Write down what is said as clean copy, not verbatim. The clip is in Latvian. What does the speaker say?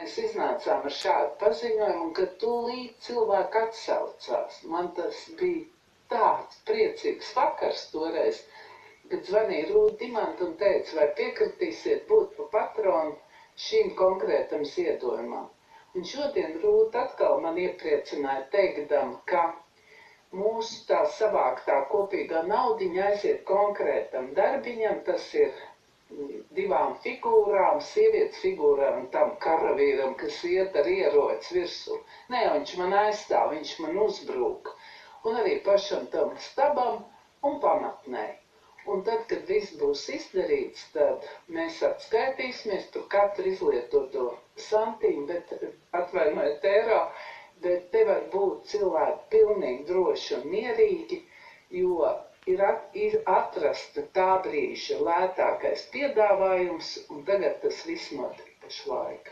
mēs iznācām ar šādu paziņojumu, un kad tūlīt cilvēki atsaucās. Man tas bija tāds priecīgs vakars toreiz, kad zvanīja Rūta Dimanta un teica, vai piekritīsiet būt pa patronu šīm konkrētam ziedojumam. Un šodien Rūta atkal man iepriecināja teikdam, ka mūsu tā savāktā kopīgā naudiņa aiziet konkrētam darbiņam, tas ir 2 figūrām, sievietes figūrām un tam karavīram, kas iet ar ieroci virsū. Nē, viņš man aizstāv, viņš man uzbrūk. Un arī pašam tam stabam un pamatnē. Un tad, kad viss būs izdarīts, tad mēs atskaitīsimies par katru izlietoto santīmu, bet atvainojiet eiro, bet te var būt cilvēki pilnīgi droši un mierīgi, jo ir atrasta tā brīža lētākais piedāvājums, un tagad tas viss notiek pašlaik.